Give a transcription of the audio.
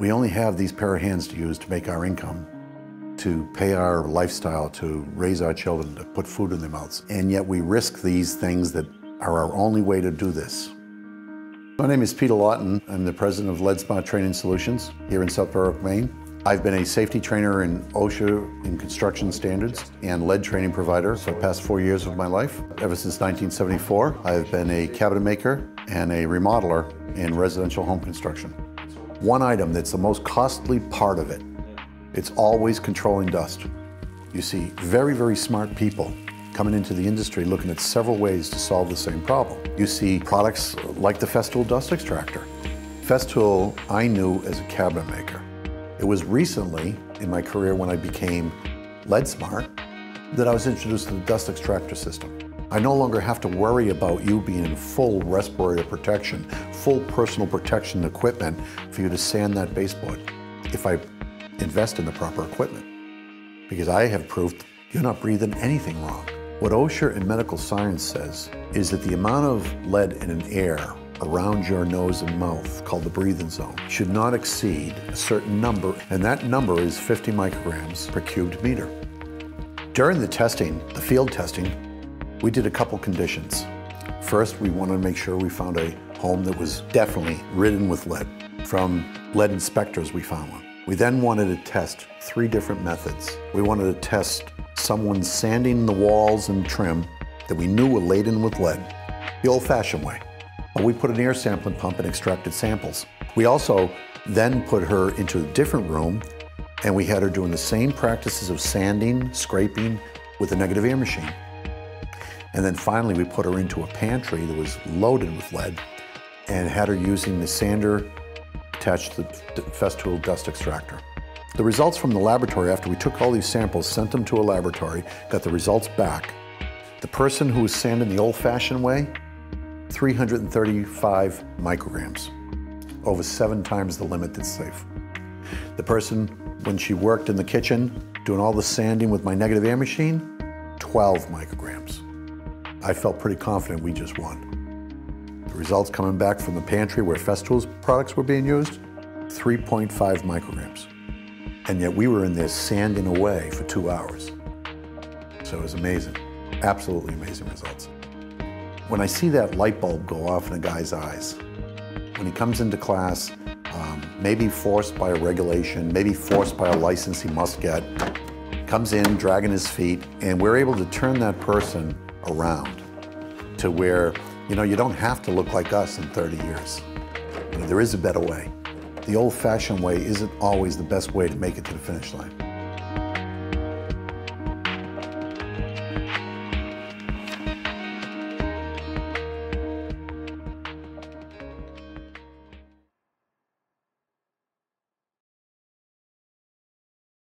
We only have these pair of hands to use to make our income, to pay our lifestyle, to raise our children, to put food in their mouths. And yet we risk these things that are our only way to do this. My name is Peter Lawton. I'm the president of LeadSmart Training Solutions here in South Berwick, Maine. I've been a safety trainer in OSHA in construction standards and lead training provider for the past 4 years of my life. Ever since 1974, I've been a cabinet maker and a remodeler in residential home construction. One item that's the most costly part of it, it's always controlling dust. You see very, very smart people coming into the industry looking at several ways to solve the same problem. You see products like the Festool Dust Extractor. Festool I knew as a cabinet maker. It was recently in my career when I became LeadSmart that I was introduced to the dust extractor system. I no longer have to worry about you being in full respirator protection, full personal protection equipment for you to sand that baseboard if I invest in the proper equipment. Because I have proved you're not breathing anything wrong. What OSHA and medical science says is that the amount of lead in an air around your nose and mouth, called the breathing zone, should not exceed a certain number, and that number is 50 micrograms per cubed meter. During the testing, the field testing, we did a couple conditions. First, we wanted to make sure we found a home that was definitely ridden with lead. From lead inspectors, we found one. We then wanted to test 3 different methods. We wanted to test someone sanding the walls and trim that we knew were laden with lead, the old-fashioned way. But we put an air sampling pump and extracted samples. We also then put her into a different room and we had her doing the same practices of sanding, scraping with a negative air machine. And then finally we put her into a pantry that was loaded with lead and had her using the sander attached to the Festool Dust Extractor. The results from the laboratory, after we took all these samples, sent them to a laboratory, got the results back. The person who was sanding the old-fashioned way, 335 micrograms, over 7 times the limit that's safe. The person, when she worked in the kitchen, doing all the sanding with my negative air machine, 12 micrograms. I felt pretty confident we just won. The results coming back from the pantry where Festool's products were being used, 3.5 micrograms. And yet we were in there sanding away for 2 hours. So it was amazing, absolutely amazing results. When I see that light bulb go off in a guy's eyes, when he comes into class, maybe forced by a regulation, maybe forced by a license he must get, comes in dragging his feet, and we're able to turn that person around to where, you don't have to look like us in 30 years. There is a better way. The old-fashioned way isn't always the best way to make it to the finish line.